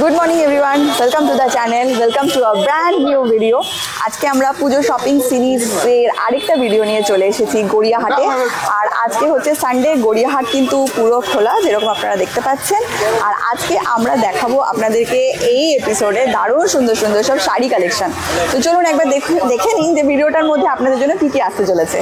Good morning everyone, welcome to the channel, welcome to a brand new video. আজকে আমরা পুজো shopping সিরিজের আরেকটা video নিয়ে চলে এসেছি গড়িয়াহাটে। আর আজকে হচ্ছে সানডে, গড়িয়াহাট কিন্তু পুরো খোলা যেরকম আপনারা দেখতে পাচ্ছেন। আর আজকে আমরা দেখাবো আপনাদেরকে এই এপিসোডে দারুণ সুন্দর সুন্দর সব শাড়ি কালেকশন। তো চলুন একবার দেখে নিন যে ভিডিওটার মধ্যে আপনাদের জন্য কী কী আসতে চলেছে।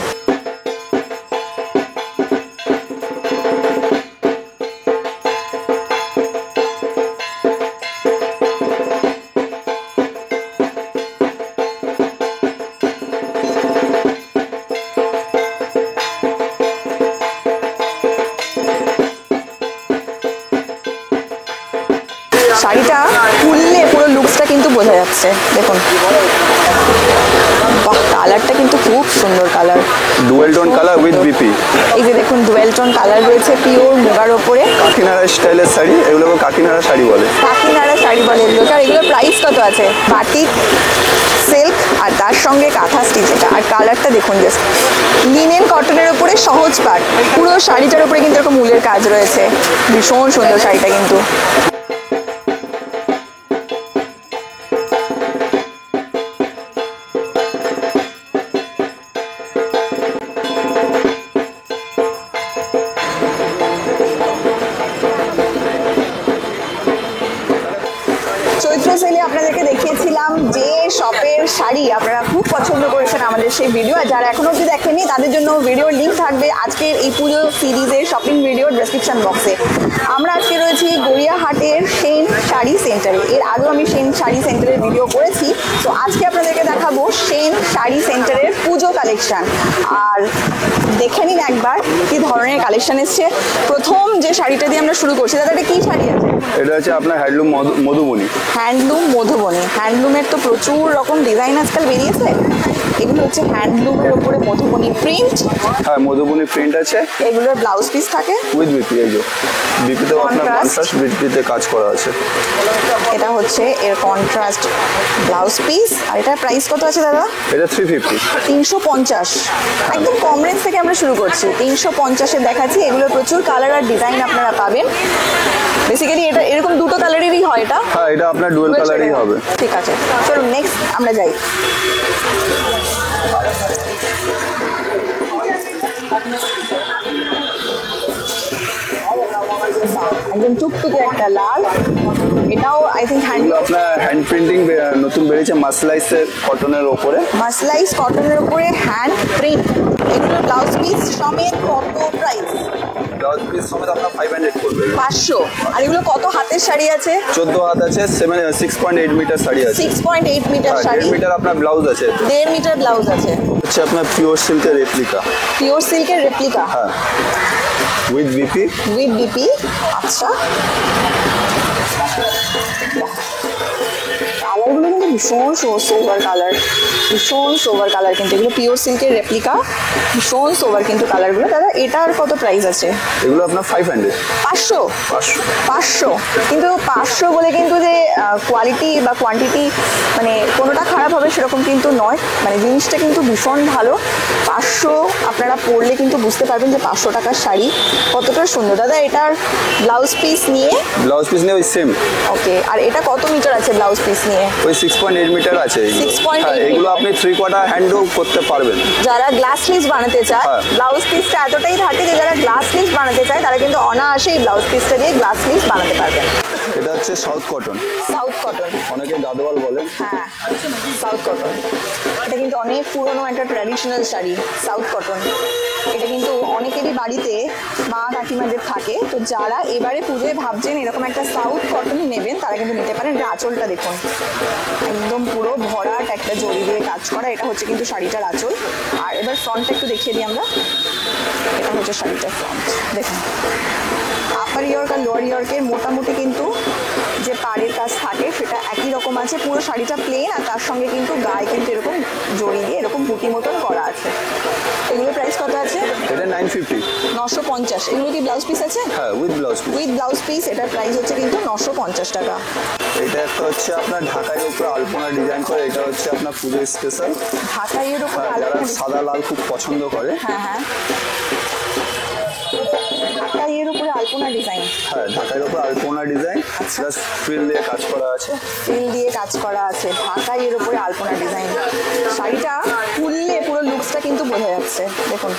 শাড়িটা খুললে পুরো লুকসটা কিন্তু বোঝা যাচ্ছে। দেখুন, বাহ, কালারটা কিন্তু খুব সুন্দর colour, dual tone colour with BP. এই যে দেখুন ডুয়েল টোন কালার রয়েছে পিওর মুগার ওপরে। কাকিনাড়া স্টাইলের শাড়ি, এগুলোকে কাকিনাড়া শাড়ি বলে। কাকিনাড়া শাড়ি বলে এগুলোকে। আর এগুলোর প্রাইস কত আছে? বাটিক সিল্ক আর তার সঙ্গে কাঁথা স্টিচ। এটা আর কালারটা দেখুন, জাস্ট লিনেন কটনের উপরে সহজ পাট, পুরো শাড়িটার উপরে কিন্তু এরকম উলের কাজ রয়েছে। ভীষণ সুন্দর শাড়িটা কিন্তু। চৈত্র সেলে আপনাদেরকে দেখিয়েছিলাম যে শপের শাড়ি আপনারা খুব পছন্দ করেছেন আমাদের সেই ভিডিও। আর যারা এখনো অবধি দেখেনি তাদের জন্য ভিডিওর লিঙ্ক থাকবে আজকের এই পুজো সিরিজের শপিং ভিডিওর ডেসক্রিপশন বক্সে। আমরা আজকে রয়েছি গড়িয়াহাটের সেন শাড়ি সেন্টারে। এর আগেও আমি সেন শাড়ি সেন্টারের ভিডিও করেছি, তো আজকে আপনাদেরকে দেখাবো সেন শাড়ি সেন্টারের পুজো কালেকশন। আর দেখে নিন একবার কি ধরনের কালেকশন এসছে। প্রথম যে শাড়িটা দিয়ে আমরা শুরু করছি, দাদা এটা কি শাড়ি আছে? এটা হচ্ছে আপনার হ্যান্ডলুম মধুবনী। হ্যান্ডলুম মধুবনী। হ্যান্ডলুমের তো প্রচুর রকম ডিজাইন আজকাল বেরিয়েছে। এগুলো হচ্ছে হ্যান্ডলুমের উপরে মধুবনী প্রিন্ট। হ্যাঁ, মধুবনী প্রিন্ট আছে। এগুলোর ব্লাউজ পিস থাকে উইথ বিপি। এই যে বিপিতেও আপনার কন্ট্রাস্ট বিপিতে কাজ করা আছে। এটা হচ্ছে এর কন্ট্রাস্ট ব্লাউজ পিস। আর এটার প্রাইস কত আছে দাদা? এটা 350। 350। একদম কম রেঞ্জ থেকে আমরা শুরু করছি। 350-এর দেখাচ্ছি। এগুলো প্রচুর কালার আর ডিজাইন আপনারা পাবেন। বেসিক্যালি এটা এরকম দুটো কালারেরই হয় এটা। হ্যাঁ, এটা আপনার ডুয়েল কালারই হবে। ঠিক আছে, চলুন নেক্সট আমরা যাই। একদম টুকটুকে একটা লাল। এটাও আই থিঙ্ক হ্যান্ড, আপনার হ্যান্ড প্রিন্টিং নতুন বেরিয়েছে মাসলাইসের কটনের ওপরে। মাসলাইস কটনের উপরে হ্যান্ড প্রিন্ট। এগুলো ব্লাউজ পিস সমেত কত প্রাইস? ব্লাউজ পিস সমেত আপনার 500 পড়বে। 500। আর এগুলো কত হাতের শাড়ি আছে? 14 হাত আছে। 6.8 মিটার শাড়ি আছে। 6.8 মিটার শাড়ি। 1.5 মিটার আপনার ব্লাউজ আছে। 1.5 মিটার ব্লাউজ আছে। হচ্ছে আপনার পিওর সিল্কের রেপ্লিকা। পিওর সিল্কের রেপ্লিকা। হ্যাঁ, উইথ বিপি। With BP. আচ্ছা, কালারগুলো কিন্তু ভীষণ সোভার কালার, ভীষণ সোভার কালার কিন্তু। এগুলো পিওর সিল্কের রেপ্লিকা, ভীষণ সোভার কিন্তু কালারগুলো। দাদা এটার কত প্রাইস আছে? এগুলো আপনার 500। 500। 500 কিন্তু 500 বলে কিন্তু যে কোয়ালিটি বা কোয়ান্টিটি মানে কোনোটা খারাপ হবে সেরকম কিন্তু নয়। মানে জিনিসটা কিন্তু ভীষণ ভালো। 500 আপনারা পরলে কিন্তু বুঝতে পারবেন যে 500 টাকার শাড়ি কতটা সুন্দর। দাদা এটার ব্লাউজ পিস নিয়ে ওই সেম। ওকে, আর এটা কত মিটার আছে ব্লাউজ পিস নিয়ে? ওই 6.8 মিটার আছে। 6.8 এগুলো আপনি 3/4 হ্যান্ডও করতে পারবেন। যারা গ্লাস স্লিভস বানাতে চায়, ব্লাউজ পিসটা এতটাই থাকে যে যারা গ্লাস স্লিভস বানাতে চায় তারা কিন্তু অনায়াসেই ব্লাউজ পিসটা দিয়ে গ্লাস স্লিভস বানাতে পারবেন। এটা হচ্ছে সাউথ কটন। সাউথ কটন, অনেকে গাদোয়াল বলে। হ্যাঁ, সাউথ কটন। এটা কিন্তু অনেক পুরনো একটা ট্র্যাডিশনাল শাড়ি, সাউথ কটন। এটা কিন্তু অনেকেরই বাড়িতে মা কাকিমাদের থাকে। তো যারা এবারে পুজোয় ভাবছেন এরকম একটা সাউথ কটন নেবেন তারা কিন্তু নিতে পারেন। এটা আঁচলটা দেখুন, একদম পুরো ভরাট একটা জড়ি দিয়ে কাজ করা। এটা হচ্ছে কিন্তু শাড়িটার আঁচল। আর এবার ফ্রন্টটা একটু দেখিয়ে দিই আমরা। এটা হচ্ছে শাড়িটার ফ্রন্ট। দেখুন, আপার ইয়র্ক আর লোয়ার ইয়র্কের মোটামুটি কিন্তু যে পাড়ের কাজ থাকে সেটা একই রকম আছে। পুরো শাড়িটা প্লেন আর তার সঙ্গে কিন্তু গায়ে কিন্তু এরকম জড়ি দিয়ে এরকম বুটি মতন করা আছে। এগুলোর প্রাইস কত আছে? এটা 950। 950। এগুলো কি ব্লাউজ পিস আছে? হ্যাঁ, with blouse piece. With blouse piece. এটার প্রাইস হচ্ছে কিন্তু 950 টাকা। এটা একটা হচ্ছে আপনার ঢাকাইয়ের উপরে আলপনা ডিজাইন করে। এটা হচ্ছে আপনার পুজো স্পেশাল। ঢাকাইয়ের উপরে যারা সাদা লাল খুব পছন্দ করে। হ্যাঁ হ্যাঁ, ঢাকাইয়ের উপরে আলপনা ডিজাইন। হ্যাঁ, ঢাকাইয়ের উপর আলপনা ডিজাইন, আচ্ছা। প্লাস ফ্রিল দিয়ে কাজ করা আছে। ফিল দিয়ে কাজ করা আছে, ঢাকাইয়ের উপরে আলপনা ডিজাইন। শাড়িটা খুললে পুরো লুকসটা কিন্তু বোঝা যাচ্ছে। দেখুন,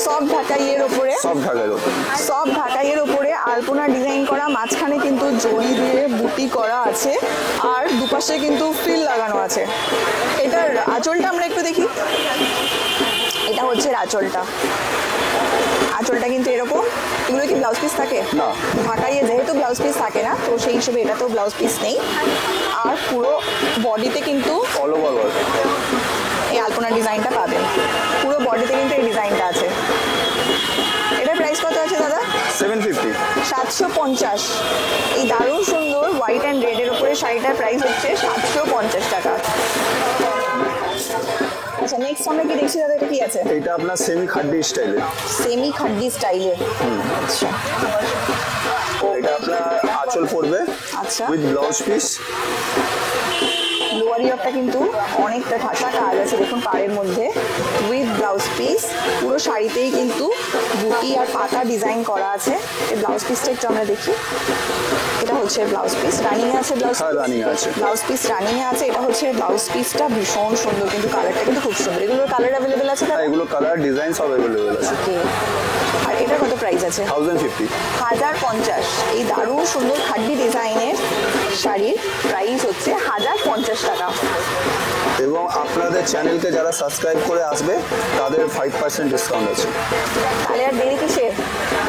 সব ঢাকাইয়ের উপরে, সব ঢাকাইয়ের উপর। সব ঢাকাইয়ের উপরে আলপনা ডিজাইন করা, মাঝখানে কিন্তু জড়ি দিয়ে বুটি করা আছে, আর দুপাশে কিন্তু ফিল লাগানো আছে। এটার আঁচলটা আমরা একটু দেখি। এটা হচ্ছে আঁচলটা। আঁচলটা কিন্তু এরকম। এগুলো কি ব্লাউজ পিস থাকে? না। ঢাকাইয়ে যেহেতু ব্লাউজ পিস থাকে না, তো সেই হিসেবে এটা তো ব্লাউজ পিস নেই। আর পুরো বডিতে কিন্তু অল ওভার ওয়ার্ক। এই আলপনা ডিজাইনটা পাবেন। পুরো বডিতে কিন্তু এই ডিজাইনটা আছে। এটার প্রাইস কত আছে দাদা? 750। 750। এই দারুণ সুন্দর হোয়াইট অ্যান্ড রেডের উপরে শাড়িটার প্রাইস হচ্ছে 750 টাকা। আচ্ছা, নেক্সট আমরা কি দেখছি দাদা? এটা কি আছে? এটা আপনার সেমি খাড্ডি স্টাইলে। সেমি খাড্ডি স্টাইলে। আচ্ছা, এটা আপনার আঁচল পড়বে আচ্ছা। With blouse piece. লোয়ার ইয়রটা কিন্তু অনেকটা ঠাসা কাজ আছে, দেখুন পাড়ের মধ্যে, উইথ ব্লাউজ পিস। পুরো শাড়িতেই কিন্তু বুটি আর পাতা ডিজাইন করা আছে। এই ব্লাউজ পিসটা একটু আমরা দেখি। এটা হচ্ছে ব্লাউজ পিস, রানিং আছে ব্লাউজ। হ্যাঁ, running আছে। ব্লাউজ পিস রানিং আছে। এটা হচ্ছে ব্লাউজ পিসটা, ভীষণ সুন্দর কিন্তু কালারটা কিন্তু খুব সুন্দর। এগুলোর কালার অ্যাভেলেবেল আছে হ্যাঁ, দাদা? এগুলো কালার ডিজাইন সব অ্যাভেলেবেল আছে। ওকে। আর এটার কত প্রাইস আছে? 1050। 1050। এই দারুণ সুন্দর খাড্ডি ডিজাইনের শাড়ির প্রাইস হচ্ছে 1050 টাকা। এবং আপনাদের চ্যানেলকে যারা সাবস্ক্রাইব করে আসবে তাদের 5% ডিসকাউন্ট আছে। তাহলে আর দেরি কিসের?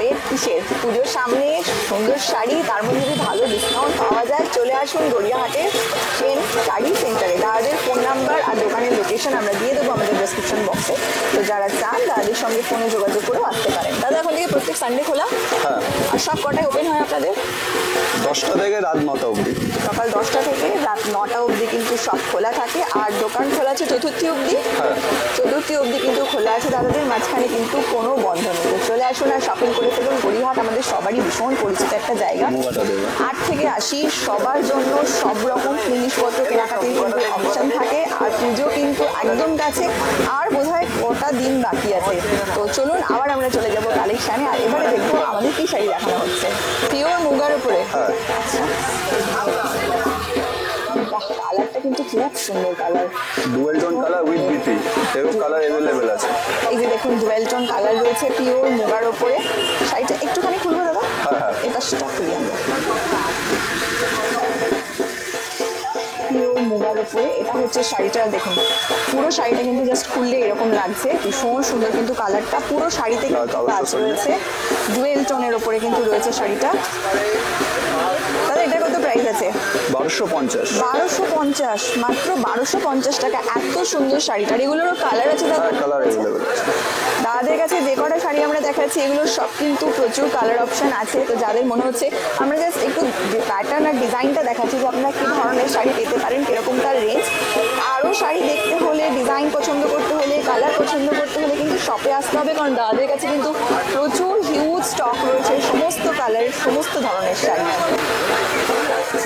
রেট কিসের? পুজোর সামনে সুন্দর শাড়ি, তার মধ্যে যদি ভালো ডিসকাউন্ট পাওয়া যায়, চলে আসুন গড়িয়াহাটের সেন শাড়ি সেন্টারে। দাদাদের ফোন নাম্বার আর দোকানের লোকেশন আমরা দিয়ে দেবো আমাদের ডেসক্রিপশন বক্সে। তো যারা চান দাদাদের সঙ্গে ফোনে যোগাযোগ করেও আসতে পারেন। দাদা এখন থেকে প্রত্যেক সানডে খোলা? হ্যাঁ, আর সব কটায় ওপেন হয় আপনাদের? 10টা থেকে রাত 9টা অবধি। সকাল 10টা থেকে রাত 9টা অবধি কিন্তু সব খোলা থাকে। আর দোকান খোলা আছে চতুর্থী অবধি। হ্যাঁ। চতুর্থী অবধি কিন্তু খোলা আছে দাদাদের, মাঝখানে কিন্তু কোনো বন্ধ নেই। তো চলে আসুন আর শপিং করে ফেলুন। গড়িয়াহাট আমাদের সবারই ভীষণ পরিচিত একটা জায়গা। মোবাটা দেবে। 8 থেকে 80 সবার জন্য সব রকম জিনিসপত্র কেনাকাটির কিন্তু অপশন থাকে। আর পুজো কিন্তু একদম কাছে, আর বোধহয় কটা দিন বাকি আছে। তো চলুন আবার আমরা চলে যাব কালেকশানে। আর এবারে দেখবো আমাদের কি শাড়ি দেখানো হচ্ছে। পিওর মুগার উপরে। হ্যাঁ। আচ্ছা, বাহ, কালারটা কিন্তু খুব সুন্দর colour. Dual tone colour with BP, এরও কালার অ্যাভেলেবেল আছে। এই যে দেখুন, ডুয়েল টোন কালার রয়েছে পিওর মুগার ওপরে। শাড়িটা একটুখানি খুলবো দাদা? হ্যাঁ, হ্যাঁ। এটা সেটা খুলি আমরা। পিওর মুগার ওপরে এটা হচ্ছে শাড়িটা। দেখুন পুরো শাড়িটা কিন্তু জাস্ট খুললে এরকম লাগছে, ভীষণ সুন্দর কিন্তু কালারটা। পুরো শাড়িতে কিন্তু কাজ রয়েছে, ডুয়েল টোনের ওপরে কিন্তু রয়েছে শাড়িটা। দাদা এটার কত প্রাইস আছে? 1250। 1250, মাত্র 1250 টাকা। এত সুন্দর শাড়িটা। আর এগুলোরও কালার আছে দাদা? হ্যাঁ, কালার অ্যাভেলেবেল আছে। দাদাদের কাছে যে কটা শাড়ি আমরা দেখাচ্ছি এগুলোর সব কিন্তু প্রচুর কালার অপশন আছে। তো যাদের মনে হচ্ছে আমরা জাস্ট একটু প্যাটার্ন আর ডিজাইনটা দেখাচ্ছি যে আপনারা কী ধরনের শাড়ি পেতে পারেন, কীরকম তার রেঞ্জ। আরও শাড়ি দেখতে হলে, ডিজাইন পছন্দ করতে হলে, কালার পছন্দ করতে হলে কিন্তু শপে আসতে হবে, কারণ দাদাদের কাছে কিন্তু প্রচুর হিউজ স্টক রয়েছে সমস্ত কালারের, সমস্ত ধরনের শাড়ি।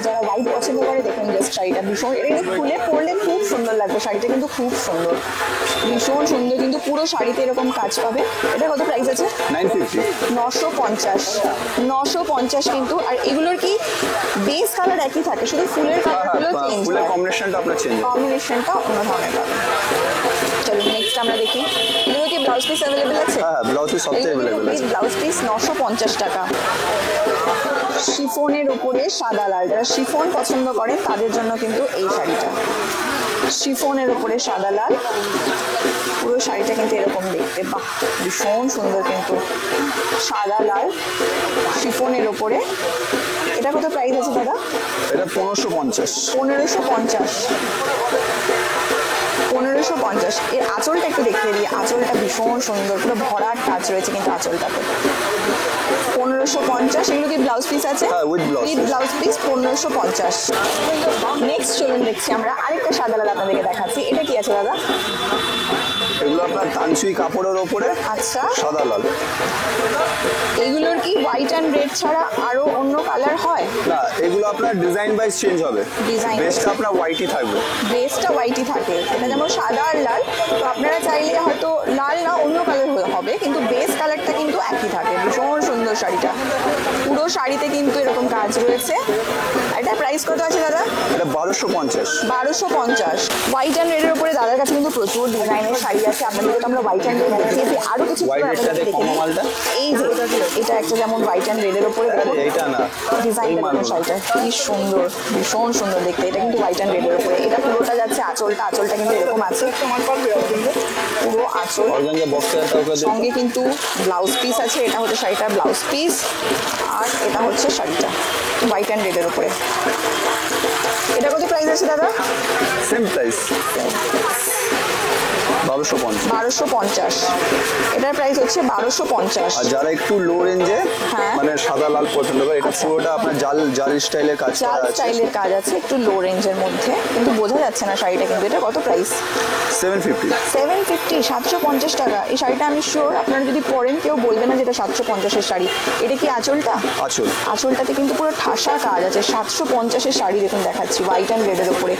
যারা হোয়াইট পছন্দ করে দেখুন জাস্ট শাড়িটা ভীষণ, এটা কিন্তু খুলে পরলে খুব সুন্দর লাগবে। শাড়িটা কিন্তু খুব সুন্দর, ভীষণ সুন্দর, কিন্তু পুরো শাড়িতে এরকম কাজ পাবে। এটা কত প্রাইস আছে? 950। 950। 950 কিন্তু। আর এগুলোর কি বেস কালার একই থাকে, শুধু ফুলের কালারগুলো চেঞ্জ ফুলের হয়, কম্বিনেশনটা আপনার চেঞ্জ হবে। কম্বিনেশনটা অন্য ধরনের পাবে। চলুন নেক্সট আমরা দেখি। এগুলো কি ব্লাউজ পিস অ্যাভেলেবেল আছে? হ্যাঁ, ব্লাউজ পিস সবচেয়ে অ্যাভেলেবেল আছে। ব্লাউজ পিস 950 টাকা। শিফনের উপরে সাদা লাল, যারা শিফন পছন্দ করেন তাদের জন্য কিন্তু এই শাড়িটা। শিফনের উপরে সাদা লাল, পুরো শাড়িটা কিন্তু এরকম দেখতে, বাহ ভীষণ সুন্দর কিন্তু। সাদা লাল শিফনের উপরে। এটা কত প্রাইস আছে দাদা? এটা 1550। 1550। 1550। এর আঁচলটা একটু দেখতে দিই। আঁচলটা ভীষণ সুন্দর, পুরো ভরাট কাজ রয়েছে কিন্তু আঁচলটাতে। 1550। এগুলো কি ব্লাউজ পিস আছে? হ্যাঁ, উইথ ব্লাউজ পিস 1550। নেক্সট চলুন দেখছি আমরা আরেকটা সাদা লাল আপনাদেরকে দেখাচ্ছি। এটা কি আছে দাদা? এগুলো আপনার তানসুই কাপড়ের ওপরে আচ্ছা, সাদা লাল। এগুলোর কি হোয়াইট অ্যান্ড রেড ছাড়া আরো অন্য কালার হয়? না, এগুলো আপনার ডিজাইন ওয়াইজ চেঞ্জ হবে। Design বেসটা আপনার হোয়াইটই থাকবে। বেসটা হোয়াইটই থাকে, এটা যেমন সাদা আর লাল, তো আপনারা চাইলে হয়তো লাল না অন্য কালার হবে, কিন্তু বেস কালারটা কিন্তু একই থাকে। ভীষণ সুন্দর শাড়িটা, পুরো শাড়িতে কিন্তু এরকম কাজ রয়েছে। এটা প্রাইস কত আছে দাদা? এটা 1250। 1250। হোয়াইট অ্যান্ড রেডের উপরে দাদার কাছে কিন্তু প্রচুর ডিজাইনের শাড়ি আছে। আপনাদেরকে তো আমরা হোয়াইট অ্যান্ড রেড দেখিয়েছি, আরো কিছু White red টা আপনাদেরকে দেখো দেখিয়ে দিই। মালটা। এই যে এটা একটা যেমন হোয়াইট অ্যান্ড রেডের উপরে দেখুন এইটা না, ডিজাইনটা এই দেখুন মালগুলো। শাড়িটা কি সুন্দর, ভীষণ সুন্দর দেখতে। এটা কিন্তু হোয়াইট অ্যান্ড রেডের উপরে, এটা পুরোটা যাচ্ছে আঁচলটা কিন্তু এরকম আছে, পুরো আঁচল। অর্গানজা বক্সের টাকা সঙ্গে কিন্তু ব্লাউজ পিস আছে, এটা হচ্ছে শাড়িটার ব্লাউজ পিস, আর এটা হচ্ছে শাড়িটা হোয়াইট অ্যান্ড রেডের উপরে। এটা কত প্রাইস আছে দাদা? Same price 1250। 1250। এটার প্রাইস হচ্ছে 1250। আর যারা একটু লো রেঞ্জে হ্যাঁ। মানে সাদা লাল পছন্দ করে, এটা আচ্ছা। পুরোটা আপনার জাল জাল স্টাইলের কাজ চাল করা আছে। স্টাইলের কাজ আছে, একটু লো রেঞ্জের মধ্যে, কিন্তু বোঝা যাচ্ছে না শাড়িটা। কিন্তু এটা কত প্রাইস? 750। 750, 750 টাকা। এই শাড়িটা আমি শিওর আপনারা যদি পরেন কেউ বলবে না যে এটা 750-এর শাড়ি। এটা কি আঁচলটা? আঁচল। আঁচলটাতে কিন্তু পুরো ঠাসা কাজ আছে। 750-এর শাড়ি দেখুন দেখাচ্ছি, হোয়াইট অ্যান্ড রেডের উপরে।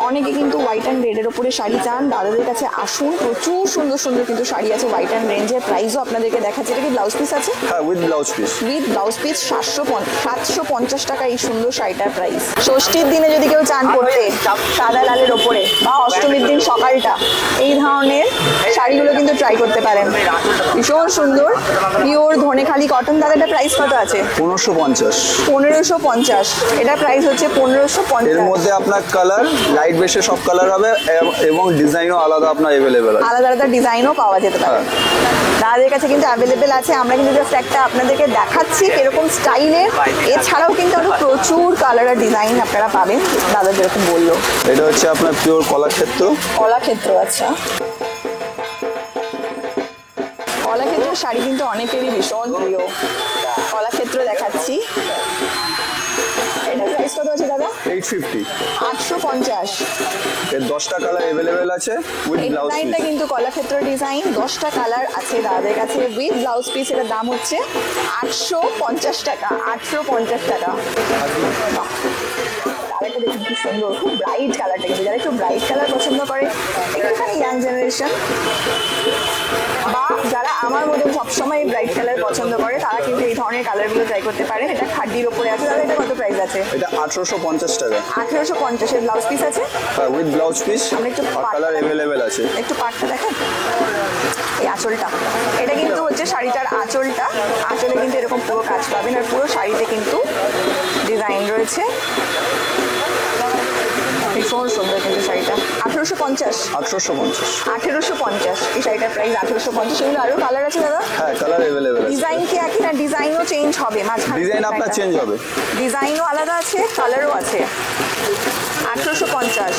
অনেকে কিন্তু হোয়াইট অ্যান্ড রেডের উপরে শাড়ি চান, দাদাদের কাছে আসুন, প্রচুর সুন্দর সুন্দর কিন্তু শাড়ি আছে হোয়াইট অ্যান্ড রেঞ্জের। প্রাইসও আপনাদেরকে দেখাচ্ছি। এটা কি ব্লাউজ পিস আছে? হ্যাঁ, with blouse piece. With blouse piece 750 টাকা এই সুন্দর শাড়িটার প্রাইস। ষষ্ঠীর দিনে যদি কেউ চান করতে সাদা লালের ওপরে, বা অষ্টমীর দিন সকালটা, এই ধরনের শাড়িগুলো কিন্তু ট্রাই করতে পারেন। ভীষণ সুন্দর, পিওর ধনেখালি কটন। দাদা এটা প্রাইস কত আছে? 1550। 1550। এটা প্রাইস হচ্ছে এর 1550। মধ্যে আপনার কালার লাইট বেসে সব কালার হবে, এবং ডিজাইনও আলাদা আপনার অ্যাভেলেবেল আছে। আলাদা আলাদা ডিজাইনও পাওয়া যেতে পারে। দাদাদের কাছে কিন্তু অ্যাভেলেবেল আছে। আমরা কিন্তু জাস্ট একটা আপনাদেরকে দেখাচ্ছি এরকম স্টাইলের। এছাড়াও কিন্তু আরো প্রচুর কালার আর ডিজাইন আপনারা পাবেন, দাদা যেরকম বললো। এটা হচ্ছে আপনার পিওর কলাক্ষেত্র। কলাক্ষেত্র, আচ্ছা। কলাক্ষেত্রের শাড়ি কিন্তু অনেকেরই ভীষণ প্রিয়। কলাক্ষেত্র দেখাচ্ছি। এটা প্রাইস কত আছে দাদা? 850। 850। এর 10টা কালার অ্যাভেলেবেল আছে উইথ এই ব্লাউজ ডিজাইনটা পিস। কিন্তু কলাক্ষেত্র ডিজাইন, 10টা কালার আছে দাদাদের কাছে উইথ ব্লাউজ পিস। এটার দাম হচ্ছে 850 টাকা। 850 টাকা। বাহ, কালারটা দেখুন কি সুন্দর, খুব ব্রাইট কালারটা। কিন্তু যারা একটু ব্রাইট কালার পছন্দ করে, একটুখানি ইয়াং জেনারেশন, বা যারা আমার মতন সবসময় ব্রাইট কালার পছন্দ করে, তারা কিন্তু এই ধরনের কালারগুলো ট্রাই করতে পারেন। এটা খাড্ডির ওপরে আছে। দাদা এটা কত প্রাইস আছে? এটা 1850 টাকা। 1850। এর ব্লাউজ পিস আছে? হ্যাঁ, উইথ ব্লাউজ পিস। আমরা একটু আর কালার অ্যাভেলেবেল আছে। একটু পাটটা দেখেন, এই আঁচলটা। এটা কিন্তু হচ্ছে শাড়িটার আঁচলটা। আঁচলে কিন্তু এরকম পুরো কাজ পাবেন, আর পুরো শাড়িতে কিন্তু ডিজাইন রয়েছে। ভীষণ সুন্দর কিন্তু শাড়িটা। 1850। 1850। 1850 এই শাড়িটার প্রাইস 1850। এগুলো আরো কালার আছে দাদা? হ্যাঁ, কালার অ্যাভেলেবেল আছে। ডিজাইন কি একই না ডিজাইনও চেঞ্জ হবে মাঝখানে? ডিজাইন আপনার চেঞ্জ হবে। ডিজাইনও আলাদা আছে, কালারও আছে। 1850।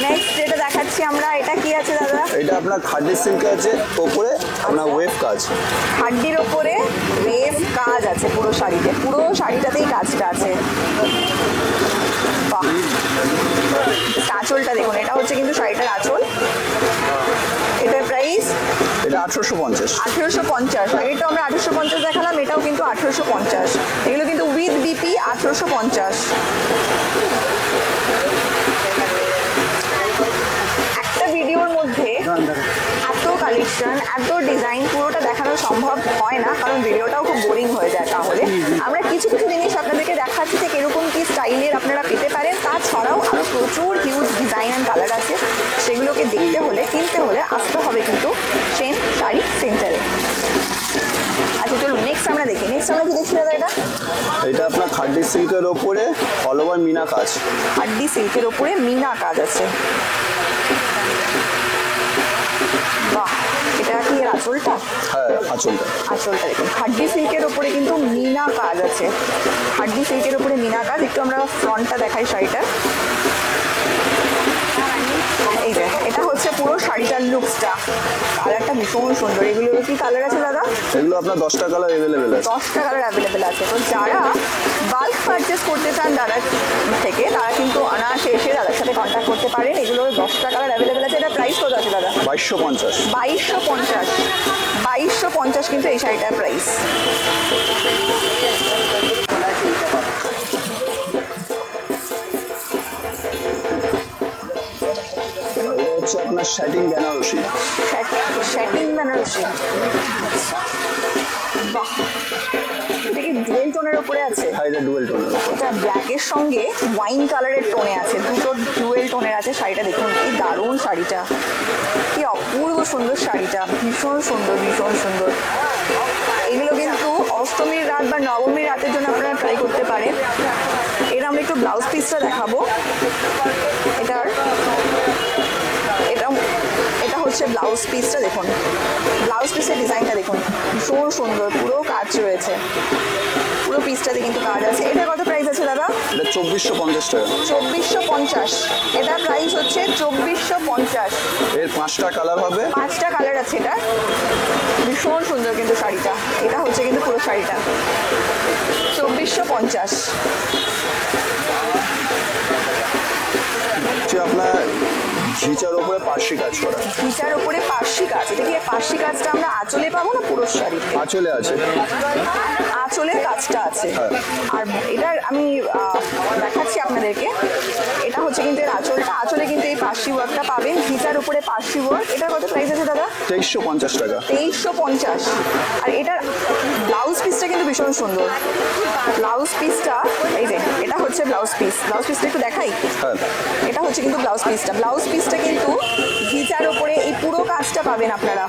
নেক্সট যেটা দেখাচ্ছি আমরা, এটা কি আছে দাদা? এটা আপনার খাডি সিল্ক আছে, ওপরে আপনার ওয়েভ কাজ। হাড্ডির ওপরে ওয়েভ কাজ আছে পুরো শাড়িতে, পুরো শাড়িটাতেই কাজটা আছে। বাহ, আঁচলটা দেখুন, এটা হচ্ছে কিন্তু শাড়িটার আঁচল। এটার প্রাইস এটা 1850। 1850। আগেরটা আমরা 1850 দেখালাম, এটাও কিন্তু 1850। এগুলো কিন্তু উইথ বিপি 1850। একটা ভিডিওর মধ্যে এত কালেকশন, এত ডিজাইন পুরোটা দেখানো সম্ভব হয় না, কারণ ভিডিওটাও খুব বোরিং হয়ে যায়। তাহলে আমরা কিছু কিছু জিনিস আপনাদেরকে দেখাচ্ছি যে কিরকম কি স্টাইলের আপনারা পেতে পারেন। তাছাড়াও আরও প্রচুর হিউজ ডিজাইন অ্যান্ড কালার আছে, সেগুলোকে দেখতে হলে, কিনতে হলে আসতে হবে কিন্তু সেন শাড়ি সেন্টারে। আচ্ছা চলুন নেক্সট আমরা দেখি। নেক্সট আমরা কি দেখছি দাদা? এটা এটা আপনার খাডি সিল্কের ওপরে অল ওভার মিনা কাজ। হাড্ডি সিল্কের ওপরে মিনা কাজ আছে। বাহ, এটা কি এর আঁচলটা? হ্যাঁ, আঁচলটা। আঁচলটা দেখুন, হাড্ডি সিল্কের ওপরে কিন্তু মিনা কাজ আছে। হাড্ডি সিল্কের ওপরে মিনা কাজ। একটু আমরা ফ্রন্টটা দেখাই শাড়িটার। এই যে এটা হচ্ছে পুরো শাড়িটার লুকসটা, কালারটা ভীষণ সুন্দর। এগুলো কি কালার আছে দাদা? এগুলো আপনার 10টা কালার অ্যাভেলেবেল আছে। 10টা কালার অ্যাভেলেবেল আছে। তো যারা বাল্ক পারচেস করতে চান দাদার থেকে, তারা কিন্তু অনায়াসে এসে দাদার সাথে কন্ট্যাক্ট করতে পারেন। এগুলো 10টা কালার অ্যাভেলেবেল আছে। এটা প্রাইস কত আছে দাদা? 2250। 2250 কিন্তু এই শাড়িটার প্রাইস। এটা হচ্ছে আপনার শ্যাটিং বেনারসি। শ্যাটিং বেনারসি, বাহ, এটা কি ডুয়েল টোনের উপরে আছে? হ্যাঁ, এটা ডুয়েল টোনের উপর। এটা ব্ল্যাকের সঙ্গে ওয়াইন কালারের টোনে আছে, দুটো ডুয়েল টোনের আছে। শাড়িটা দেখুন, কি দারুণ শাড়িটা, কি অপূর্ব সুন্দর শাড়িটা, ভীষণ সুন্দর, ভীষণ সুন্দর। এগুলো কিন্তু অষ্টমীর রাত বা নবমীর রাতের জন্য আপনারা ট্রাই করতে পারেন। এর আমরা একটু ব্লাউজ পিসটা দেখাবো। এটা হচ্ছে ব্লাউজ পিসটা, দেখুন ব্লাউজ পিসের ডিজাইনটা দেখুন, ভীষণ সুন্দর, পুরো কাজ রয়েছে, পুরো পিসটাতে কিন্তু কাজ আছে। এটা কত প্রাইস আছে দাদা? এটা 2450 টাকা। 2450। এটা প্রাইস হচ্ছে 2450। এর 5টা কালার হবে। 5টা কালার আছে। এটা ভীষণ সুন্দর কিন্তু শাড়িটা। এটা হচ্ছে কিন্তু পুরো শাড়িটা 2450। আপনার ঘিচার উপরে পার্সি কাজ করা। ঘিচার উপরে পার্সি কাজ। এটা কি পার্সি কাজটা আমরা আঁচলে পাবো না পুরো শাড়ি? আঁচলে আছে, আঁচলের কাজটা আছে। হ্যাঁ। আর এটার আমি দেখাচ্ছি আপনাদেরকে। এটা হচ্ছে কিন্তু এর আঁচলটা, আঁচলে কিন্তু এই পার্সি ওয়ার্কটা পাবেন। ঘিচার উপরে পার্সি ওয়ার্ক। এটার কত প্রাইস আছে দাদা? 2350 টাকা। 2350। আর এটার ব্লাউজ পিসটা কিন্তু ভীষণ সুন্দর। ব্লাউজ পিসটা এই যে, এটা হচ্ছে ব্লাউজ পিস। ব্লাউজ পিসটা একটু দেখাই। হ্যাঁ, এটা হচ্ছে কিন্তু ব্লাউজ পিসটা। ব্লাউজ পিসটা কিন্তু ঘিচার উপরে এই পুরো কাজটা পাবেন আপনারা।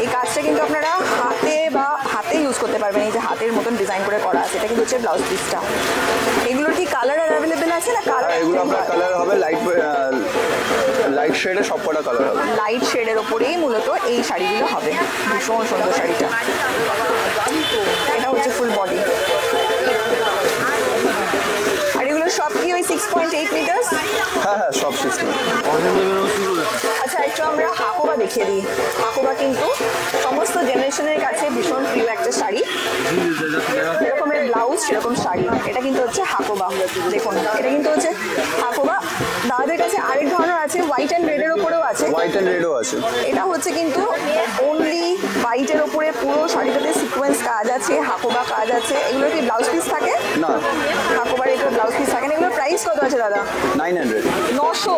এই কাজটা কিন্তু আপনারা হাতে ইউজ করতে পারবেন। এই যে হাতের মতন ডিজাইন করে করা আছে। এটা কিন্তু হচ্ছে ব্লাউজ পিসটা। এগুলোর কি কালার অ্যাভেলেবেল আছে না? কালার এগুলো আপনার কালার হবে লাইট শেডে, সবকটা কালার হবে। লাইট শেডের ওপরেই মূলত এই শাড়িগুলো হবে। ভীষণ সুন্দর শাড়িটা। এটা হচ্ছে ফুল বডি। আর এগুলো সব কি ওই 6.8 মিটার? হ্যাঁ হ্যাঁ, সব সিস্টেম। আচ্ছা, একটু আমরা হাকোবা দেখিয়ে দিই। হাকোবা কিন্তু সমস্ত জেনারেশনের কাছে ভীষণ প্রিয় একটা শাড়ি। যেরকমের ব্লাউজ সেরকম শাড়ি। এটা কিন্তু হচ্ছে হাকোবা। দেখুন, এটা কিন্তু হচ্ছে হাকোবা। দাদাদের কাছে আরেক ধরনের আছে, হোয়াইট অ্যান্ড রেডের ওপরেও আছে। হোয়াইট অ্যান্ড রেডও আছে। এটা হচ্ছে কিন্তু অনলি হোয়াইটের ওপরে, পুরো শাড়িটাতে সিকোয়েন্স কাজ আছে, হাকোবা কাজ আছে। এগুলো কি ব্লাউজ পিস থাকে? না, হাকোবার এগুলো ব্লাউজ পিস থাকে না। এগুলোর প্রাইস কত আছে দাদা? 900।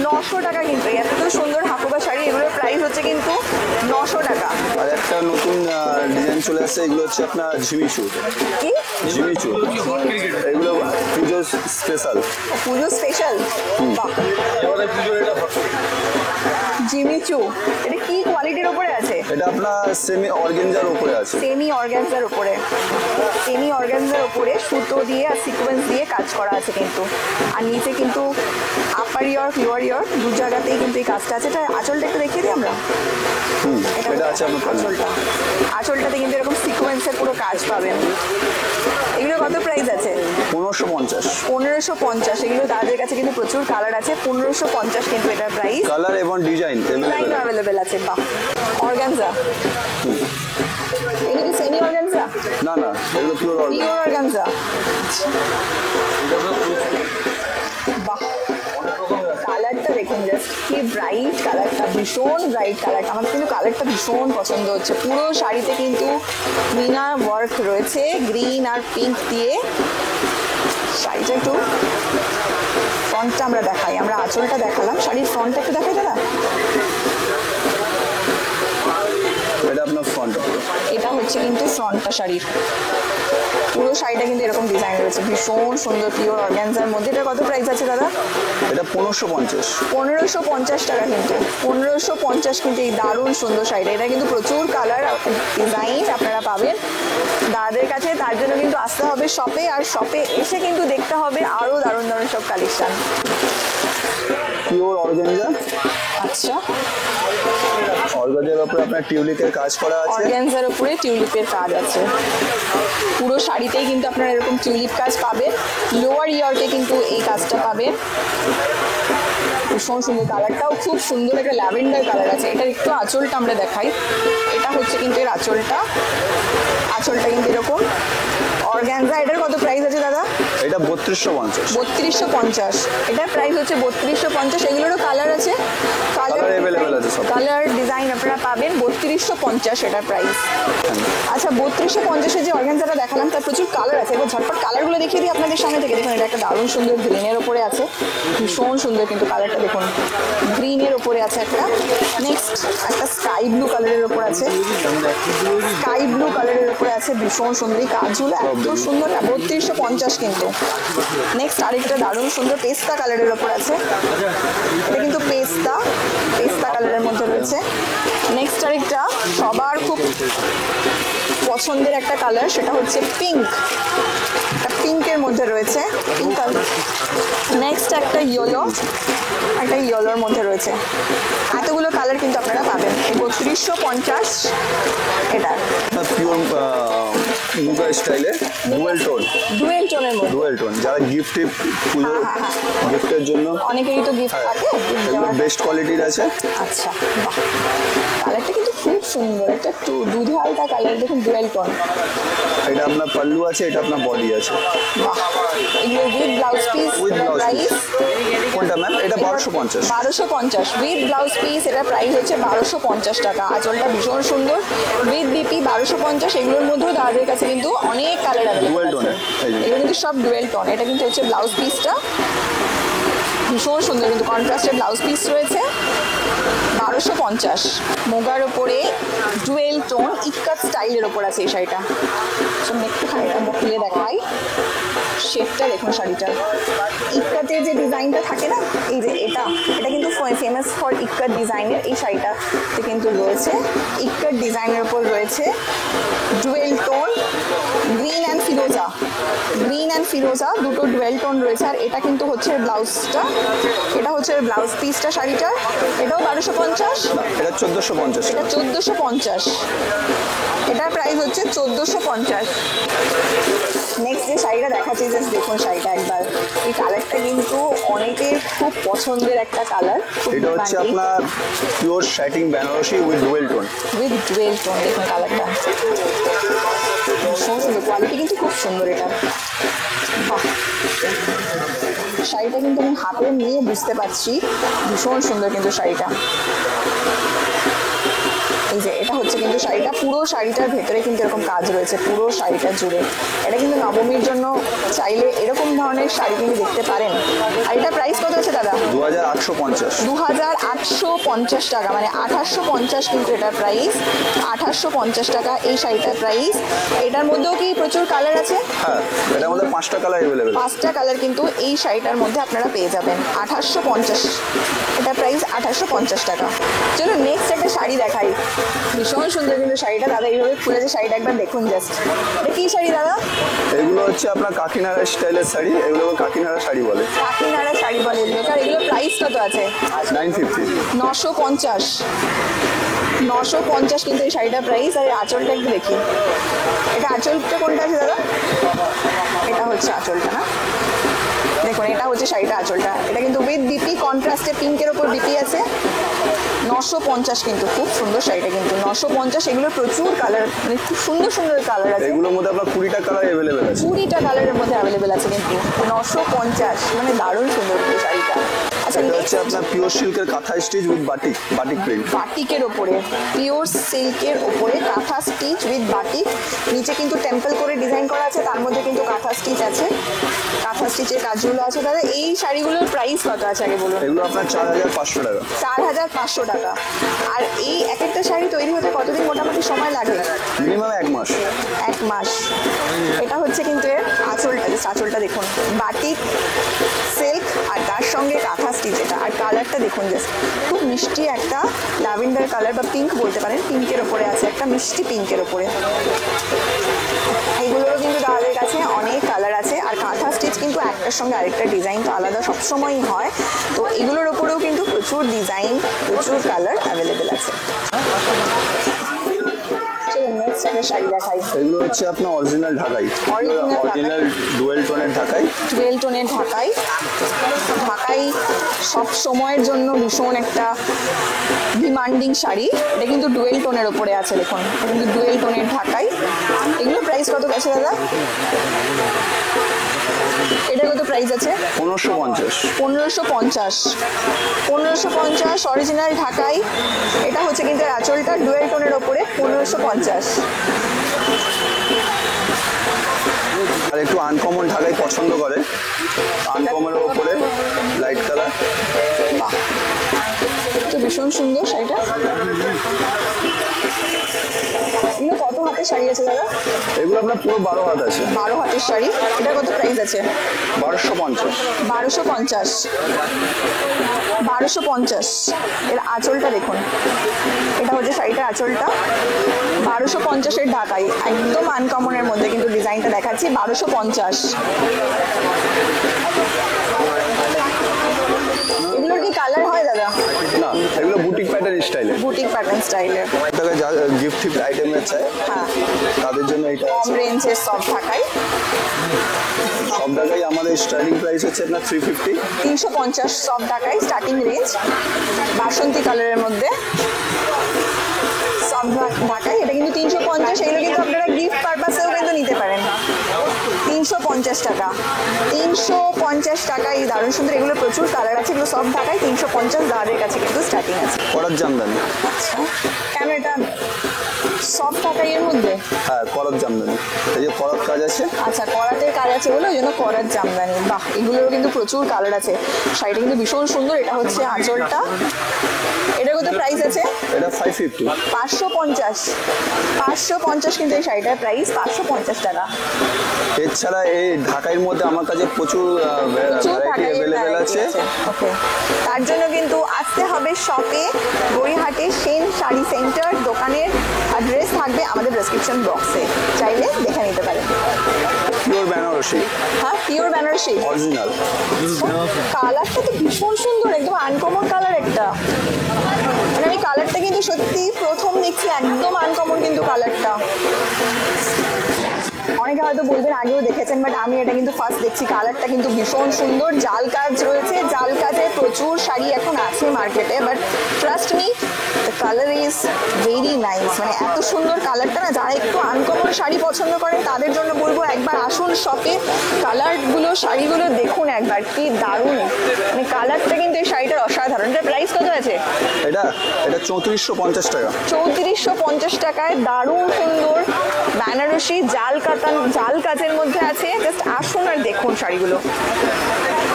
900 টাকা কিন্তু। এত সুন্দর হাকোবা শাড়ি, এগুলোর প্রাইস হচ্ছে কিন্তু 900 টাকা। আর একটা নতুন ডিজাইন চলে আসছে, এগুলো হচ্ছে আপনার ঝিমিচু। কি ঝিমিচু এগুলো পুজো স্পেশাল। পুজো স্পেশাল? বাহ, জিমিচু। এটা কি কোয়ালিটির উপরে আছে? এটা আপনার সেমি অর্গানজার উপরে আছে। সেমি অর্গানজার উপরে, সেমি অর্গানজার উপরে সুতো দিয়ে আর সিকোয়েন্স দিয়ে কাজ করা আছে কিন্তু। আর নিচে কিন্তু আপার ইয়ার লোয়ার ইয়ার দু জায়গাতেই কিন্তু এই কাজটা আছে। এটা আঁচলটা একটু দেখিয়ে দিই আমরা। এটা আছে আপনার আঁচলটা, আঁচলটাতে কিন্তু এরকম সিকোয়েন্সের পুরো কাজ পাবেন। এগুলো কত প্রাইস আছে? 1550। 1550। এগুলো দাদাদের কাছে কিন্তু প্রচুর কালার আছে। 1550 কিন্তু এটার প্রাইস। কালার এবং ডিজাইন অ্যাভেলেবেল আছে। বাহ, অর্গানজা। এটা কি সেমি অর্গানজা? না না, এগুলো পিওর পিওর অর্গানজা। বাহ, কালারটা দেখুন জাস্ট, কি ব্রাইট কালারটা, ভীষণ ব্রাইট কালারটা। আমার কিন্তু কালারটা ভীষণ পছন্দ হচ্ছে। পুরো শাড়িতে কিন্তু মিনা ওয়ার্ক রয়েছে, গ্রিন আর পিঙ্ক দিয়ে। শাড়িটা একটু ফ্রন্টটা আমরা দেখাই। আমরা আঁচলটা দেখালাম, শাড়ির ফ্রন্টটা একটু দেখাই দাদা। এটা আপনার ফ্রন্ট। এটা হচ্ছে কিন্তু ফ্রন্টটা শাড়ির। পুরো শাড়িটা কিন্তু এরকম ডিজাইন রয়েছে, ভীষণ সুন্দর, পিওর অর্গানজার মধ্যে। এটা কত প্রাইস আছে দাদা? এটা 1550। 1550 টাকা কিন্তু। 1550 কিন্তু এই দারুণ সুন্দর শাড়িটা। এটা কিন্তু প্রচুর কালার ডিজাইন আপনারা পাবেন দাদাদের কাছে। তার জন্য কিন্তু আসতে হবে শপে, আর শপে এসে কিন্তু দেখতে হবে আরো দারুণ দারুণ সব কালেকশন। Pure organza. আচ্ছা, অর্গানজার উপরে আপনার টিউলিপের কাজ করা আছে। অর্গানজার উপরে টিউলিপের কাজ আছে। পুরো শাড়িতেই কিন্তু আপনারা এরকম টিউলিপ কাজ পাবেন। লোয়ার ইয়ারকে কিন্তু এই কাজটা পাবেন। ভীষণ সুন্দর, কালারটাও খুব সুন্দর, একটা ল্যাভেন্ডার কালার আছে। এটার একটু আঁচলটা আমরা দেখাই। এটা হচ্ছে কিন্তু এর আঁচলটা কিন্তু এরকম অর্গ্যানজা। এটার কত প্রাইস আছে দাদা? এটা 3250। 3250। এটার প্রাইস হচ্ছে 3250। এগুলোরও কালার আছে, Colour available আছে সব। কালার ডিজাইন আপনারা পাবেন। 3250 এটার প্রাইস। আচ্ছা, 3250 যে অর্গানজাটা দেখালাম তার প্রচুর কালার আছে। এবার ঝটপট কালারগুলো দেখিয়ে দিই আপনাদের সামনে থেকে। দেখুন এটা একটা দারুণ সুন্দর গ্রিনের ওপরে আছে, ভীষণ সুন্দর কিন্তু কালারটা দেখুন, গ্রিনের ওপরে আছে একটা। নেক্সট একটা স্কাই ব্লু কালারের ওপর আছে, স্কাই ব্লু কালারের ওপরে আছে, ভীষণ সুন্দর। এই কাজগুলো এত সুন্দর না, 3250 কিন্তু। নেক্সট আরেকটা দারুণ সুন্দর পেস্তা কালারের ওপর আছে, এটা কিন্তু পেস্তা কালারের মধ্যে রয়েছে। নেক্সট আরেকটা সবার খুব পছন্দের একটা কালার, সেটা হচ্ছে পিঙ্ক, পিঙ্কের মধ্যে রয়েছে, পিঙ্ক কালার। নেক্সট একটা ইয়েলোর মধ্যে রয়েছে। এতগুলো কালার কিন্তু আপনারা পাবেন এই 3250 এটা। পিওর মুগা স্টাইলে ডুয়েল টোনের মধ্যে, ডুয়েল টোন। যারা গিফট পুজো গিফটের জন্য, অনেকেরই তো গিফট থাকে, এগুলো বেস্ট কোয়ালিটির আছে। আচ্ছা, বাহ, কালারটা কিন্তু খুব সুন্দর, একটা একটু দুধে হালকা কালার, দেখুন ডুয়েল টোন। এটা আপনার পাল্লু আছে, এটা আপনার বডি আছে। বাহ, এগুলো with blouse piece, With blouse price কোনটা ম্যাম? এটা 1250। 1250 উইথ ব্লাউজ পিস, এটা প্রাইস হচ্ছে 1250 টাকা। আঁচলটা ভীষণ সুন্দর, উইথ বিপি 1250। এগুলোর মধ্যেও দাদাদের কাছে কিন্তু অনেক কালার আছে, ডুয়েল টোনের। এগুলো কিন্তু সব ডুয়েল টোন। এটা কিন্তু হচ্ছে ব্লাউজ পিসটা, ভীষণ সুন্দর কিন্তু কন্ট্রাস্টের ব্লাউজ পিস রয়েছে। 1250 মোগার ওপরে ডুয়েল টোন ইক্কাত স্টাইলের ওপর আছে এই শাড়িটা। একটুখানি খুলে দেখাই, শেপটা দেখুন শাড়িটার। ইক্কাতের যে ডিজাইনটা থাকে না, এই যে এটা কিন্তু ফেমাস ফর ইক্কাত ডিজাইনের। এই শাড়িটাতে কিন্তু রয়েছে ইক্কাত ডিজাইনের ওপর রয়েছে ডুয়েল টোন, গ্রিন অ্যান্ড ফিরোজা দুটো ডুয়েল টোন রয়েছে। আর এটা কিন্তু হচ্ছে ব্লাউজটা, এটা হচ্ছে ব্লাউজ পিসটা শাড়িটার। এটাও 1250, এটা 1450। এটা 1450, এটার প্রাইস হচ্ছে 1450। নেক্সট যে শাড়িটা দেখাচ্ছি, জাস্ট দেখুন শাড়িটা একবার। এই কালারটা কিন্তু অনেকের খুব পছন্দের একটা কালার। এটা হচ্ছে আপনার পিওর শাইটিং বেনারসি উইথ ডুয়েল টোন। দেখুন কালারটা সুন্দর, কোয়ালিটি কিন্তু খুব সুন্দর এটা। বাহ, শাড়িটা কিন্তু আমি হাতে নিয়ে বুঝতে পারছি, ভীষণ সুন্দর কিন্তু শাড়িটা। এই যে এটা হচ্ছে কিন্তু শাড়িটা, পুরো শাড়িটার ভেতরে কিন্তু এরকম কাজ রয়েছে পুরো শাড়িটা জুড়ে। এটা কিন্তু নবমীর জন্য চাইলে এরকম ধরনের শাড়ি কিন্তু দেখতে পারেন। আর এটা প্রাইস কত আছে দাদা? 2850। 2850 টাকা, মানে 2850 কিন্তু এটার প্রাইস। 2850 টাকা এই শাড়িটার প্রাইস। এটার মধ্যেও কি প্রচুর কালার আছে? হ্যাঁ, এটার মধ্যে 5টা কালার अवेलेबल। 5টা কালার কিন্তু এই শাড়িটার মধ্যে আপনারা পেয়ে যাবেন। 2850 এটা প্রাইস, 2850 টাকা। চলো নেক্সট একটা শাড়ি দেখাই, ভীষণ সুন্দর কিন্তু শাড়িটা। দাদা এইভাবে খুলেছে শাড়িটা, একবার দেখুন জাস্ট। এটা কি শাড়ি দাদা? এগুলো হচ্ছে আপনার কাকিনাড়া স্টাইলের শাড়ি, এগুলো কাকিনাড়া শাড়ি বলে। কাকিনাড়া শাড়ি বলে এগুলো। আর এগুলো প্রাইস কত আছে? 950। 950 কিন্তু এই শাড়িটার প্রাইস। আর আঁচলটা একটু দেখি, এটা আঁচলটা কোনটা আছে দাদা? এটা হচ্ছে আঁচলটা না, দেখুন এটা হচ্ছে শাড়িটা আঁচলটা। এটা কিন্তু উইথ বিপি, কন্ট্রাস্টে পিঙ্কের ওপর বিপি আছে। 950 কিন্তু, খুব সুন্দর শাড়িটা কিন্তু 950। এগুলো প্রচুর কালার, মানে খুব সুন্দর সুন্দর কালার আছে। এগুলোর মধ্যে আপনার 20টা কালার अवेलेबल আছে। 20টা কালারের মধ্যে অ্যাভেলেবেল আছে কিন্তু। 950, মানে দারুণ সুন্দর কিন্তু শাড়িটা। আচ্ছা, এটা হচ্ছে আপনার পিওর সিল্কের কাঁথা স্টিচ উইথ বাটিক প্রিন্ট। বাটিকের ওপরে, পিওর সিল্কের ওপরে কাঁথা স্টিচ উইথ বাটিক। নিচে কিন্তু টেম্পল করে ডিজাইন করা আছে, তার মধ্যে কিন্তু কাঁথা স্টিচ আছে, কাঁথা স্টিচের কাজগুলো আছে। দাদা এই শাড়িগুলোর প্রাইস কত আছে আগে বলুন? এগুলো আপনার 4500 টাকা। 4500 টাকা। আর এই এক একটা শাড়ি তৈরি হতে কতদিন মোটামুটি সময় লাগে? মিনিমাম 1 মাস। 1 মাস। এটা হচ্ছে কিন্তু এর আঁচলটা, আঁচলটা দেখুন, বাটিক সিল্ক আর তার সঙ্গে কাঁথা স্টিচ। এটা আর কালারটা দেখুন জাস্ট, খুব মিষ্টি একটা ল্যাভেন্ডার কালার বা পিঙ্ক বলতে পারেন। পিঙ্কের ওপরে আছে, একটা মিষ্টি পিঙ্কের ওপরে। এইগুলোরও কিন্তু তাদের কাছে অনেক কালার আছে। আর কাঁথা স্টিচ কিন্তু একটার সঙ্গে আরেকটা ডিজাইন তো আলাদা সবসময়ই হয়। তো এগুলোর ওপরেও কিন্তু প্রচুর ডিজাইন, প্রচুর কালার অ্যাভেলেবেল আছে। নেক্সট একটা শাড়ি দেখাই। এগুলো হচ্ছে আপনার অরিজিনাল ঢাকাই, Original অরিজিনাল ডুয়েল টোনের ঢাকাই। ডুয়েল টোনের ঢাকাই। ঢাকাই সব সময়ের জন্য ভীষণ একটা ডিমান্ডিং শাড়ি। এটা কিন্তু ডুয়েল টোনের ওপরে আছে, দেখুন এটা কিন্তু ডুয়েল টোনের ঢাকাই। এগুলো প্রাইস কত আছে দাদা? এটা কত প্রাইস আছে? 1550। 1550। 1550 অরিজিনাল ঢাকাই। এটা হচ্ছে কিন্তু এর আঁচলটা ডুয়েল টোনের ওপরে 1550। আর একটু আনকমন ঢাকাই পছন্দ করে, আনকমনের ওপরে লাইট কালার। বাহ, তো ভীষণ সুন্দর শাড়িটা। এগুলো কত হাতের শাড়ি আছে দাদা? এগুলো আপনার পুরো 12 হাত আছে। 12 হাতের শাড়ি। এটা কত প্রাইস আছে? 1250। 1250। 1250। এর আঁচলটা দেখুন, এটা হচ্ছে শাড়িটার আঁচলটা। 1250 এর ঢাকাই, একদম আনকমনের মধ্যে কিন্তু ডিজাইনটা দেখাচ্ছি। 1250। এগুলোর কি কালার হয় দাদা? না, এগুলো বুটিক প্যাটার্ন স্টাইলে। বুটিক প্যাটার্ন স্টাইলের। টাকা যা গিফট টিফট আইটেমের চাই হ্যাঁ, তাদের জন্য এটা কম আছে। রেঞ্জের সব ঢাকাই। সব ঢাকাই আমাদের স্টার্টিং প্রাইস হচ্ছে আপনার 350। 350 সব ঢাকাই স্টার্টিং রেঞ্জ। বাসন্তী কালারের মধ্যে সব ঢাকাই। এটা কিন্তু 350। এগুলো কিন্তু আপনারা গিফট পারপাসেও কিন্তু নিতে পারেন। 350 টাকা। 350 টাকা। এই দারুণ সুন্দর, এগুলো প্রচুর কালার আছে। এগুলো সব ঢাকাই 350 দাঁড়ের কাছে কিন্তু স্টার্টিং আছে। করার জামদানি। আচ্ছা, কেন এটা সব ঢাকাই এর মধ্যে? হ্যাঁ, করার জামদানি, এই যে করার কাজ আছে। আচ্ছা, করাতের কাজ আছে বলে ওই জন্য করার জামদানি। বাহ, এগুলোরও কিন্তু প্রচুর কালার আছে। শাড়িটা কিন্তু ভীষণ সুন্দর। এটা হচ্ছে আঁচলটা। এটার কত প্রাইস আছে? এটা 550। 550। 550 কিন্তু এই শাড়িটার প্রাইস 550 টাকা। এছাড়া এই ঢাকাইয়ের মধ্যে আমার কাছে প্রচুর প্রচুর ভ্যারাইটি ঢাকাইয়ের অ্যাভেলেবেল variety আছে। ওকে, তার জন্য কিন্তু আসতে হবে শপে, গড়িয়াহাটে সেন শাড়ি সেন্টার। দোকানের অ্যাড্রেস থাকবে আমাদের ডেসক্রিপশন বক্সে, চাইলে দেখে নিতে পারেন। পিওর বেনারসি, হ্যাঁ, পিওর বেনারসি অরিজিনাল। কালারটা তো ভীষণ সুন্দর, একদম আনকমন কালার একটা। মানে আমি কালারটা কিন্তু সত্যি প্রথম দেখছি, একদম আনকমন কিন্তু কালারটা। অনেকে হয়তো বলবেন আগেও দেখেছেন, বাট আমি এটা কিন্তু ফার্স্ট দেখছি। কালারটা কিন্তু ভীষণ সুন্দর। জাল কাজ রয়েছে, জাল কাজে প্রচুর শাড়ি এখন আছে মার্কেটে, but trust me the colour is very nice. মানে এত সুন্দর কালারটা না, যারা একটু আনকমন শাড়ি পছন্দ করেন তাদের জন্য বলবো একবার আসুন শপে, কালারগুলো শাড়িগুলো দেখুন একবার, কি দারুণ। মানে কালারটা কিন্তু এই শাড়িটার অসাধারণ। এটার প্রাইস কত আছে? এটা 3450 টাকা। 3450 টাকায় দারুণ সুন্দর বেনারসি জাল কাজের মধ্যে আছে। জাস্ট আসুন আর দেখুন শাড়িগুলো।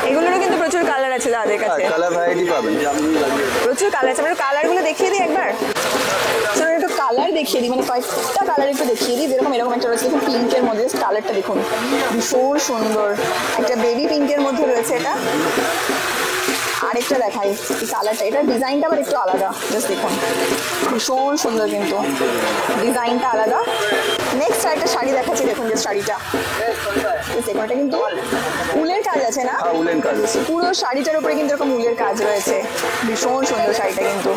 এগুলোরও কিন্তু প্রচুর কালার আছে দাদের কাছে, কালার ভ্যারাইটি পাবেন। প্রচুর কালার আছে। আমরা কালারগুলো দেখিয়ে দিই একবার। চলুন একটু কালার দেখিয়ে দিই, মানে কয়েকটা কালার একটু দেখিয়ে দিই। যেরকম এরকম একটা রয়েছে দেখুন, পিঙ্কের মধ্যে। কালারটা দেখুন ভীষণ সুন্দর, একটা বেবি পিঙ্কের মধ্যে রয়েছে এটা। আরেকটা দেখাই এই কালারটা, এটার ডিজাইনটা আবার একটু আলাদা। জাস্ট দেখুন ভীষণ সুন্দর, কিন্তু ডিজাইনটা আলাদা। নেক্সট আরেকটা শাড়ি দেখাচ্ছি, দেখুন যে শাড়িটা দেখুন, এটা কিন্তু উলের কাজ আছে না? হ্যাঁ, উলেন কাজ আছে। পুরো শাড়িটার উপরে কিন্তু এরকম উলের কাজ রয়েছে। ভীষণ সুন্দর শাড়িটা কিন্তু।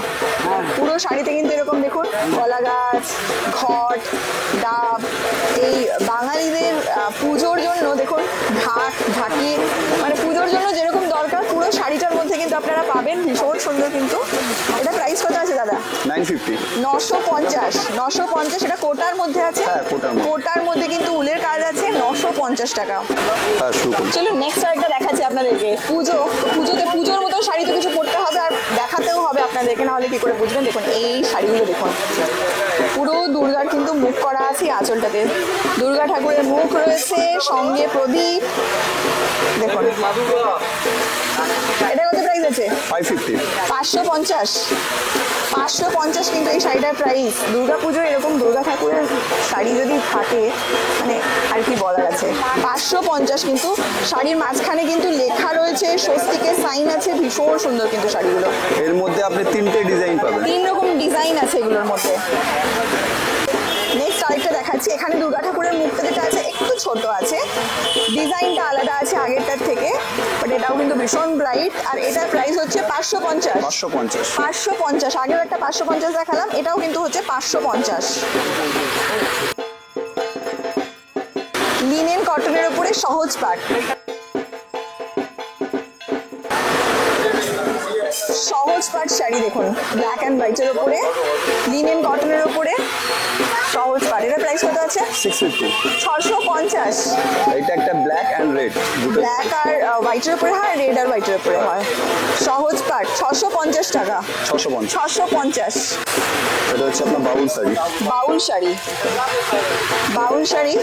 পুরো শাড়িতে কিন্তু এরকম দেখুন কলা গাছ, ঘট, ডাব। এই বাঙালিদের পুজোর জন্য দেখুন ঢাকি, মানে পুজোর জন্য যেরকম দরকার পুরো শাড়িটার মধ্যে কিন্তু আপনারা পাবেন। ভীষণ সুন্দর কিন্তু। এটা প্রাইস কত আছে দাদা? 950। 950। 950। এটা কোটার মধ্যে আছে। হ্যাঁ, কোটার মধ্যে। কোটার মধ্যে কিন্তু উলের কাজ আছে। 950 টাকা। হ্যাঁ, শুরু করুন। চলুন নেক্সট আরেকটা দেখাচ্ছি আপনাদেরকে। পুজোতে পুজোর মতো শাড়ি তো কিছু পরতে হবে, আর দেখাতেও হবে আপনাদেরকে, নাহলে কি করে বুঝবেন। দেখুন এই শাড়িগুলো দেখুন, পুরো দুর্গার কিন্তু মুখ করা আছে আঁচলটাতে। দুর্গা ঠাকুরের মুখ রয়েছে, সঙ্গে প্রদীপ। দেখুন এটা কত প্রাইস আছে? 550। 550। 550 কিন্তু এই শাড়িটার প্রাইস। দুর্গা পুজোয় এরকম দুর্গা ঠাকুরের শাড়ি যদি থাকে, মানে আর কি বলার আছে। 550 কিন্তু। শাড়ির মাঝখানে কিন্তু লেখা রয়েছে, স্বস্তিকের সাইন আছে। ভীষণ সুন্দর কিন্তু শাড়িগুলো। এর মধ্যে আপনি 3টে ডিজাইন পাবেন। 3 রকম ডিজাইন আছে এগুলোর মধ্যে। নেক্সট আরেকটা দেখাচ্ছি। এখানে দুর্গা ঠাকুরের মুখটা যেটা আছে একটু ছোট আছে, ডিজাইনটা আলাদা আছে আগেরটার থেকে, বাট এটাও কিন্তু ভীষণ ব্রাইট, আর এটার প্রাইস হচ্ছে 550। 550। 550। আগেও একটা 550 দেখালাম, এটাও কিন্তু হচ্ছে 550। লিনেন কটনের উপরে সহজ পাট, সহজ পাট শাড়ি দেখুন, ব্ল্যাক অ্যান্ড হোয়াইটের উপরে লিনেন কটনের উপরে সহজ পাট। এটার প্রাইস কত আছে? 650। 650। এটা একটা ব্ল্যাক অ্যান্ড রেড, ব্ল্যাক আর হোয়াইটের উপরে হয়, রেড আর হোয়াইটের উপরে হয়। সহজ পাট 650 টাকা। 650। 650। এটা হচ্ছে আপনার বাউল শাড়ি। বাউল শাড়ি, বাউল শাড়ি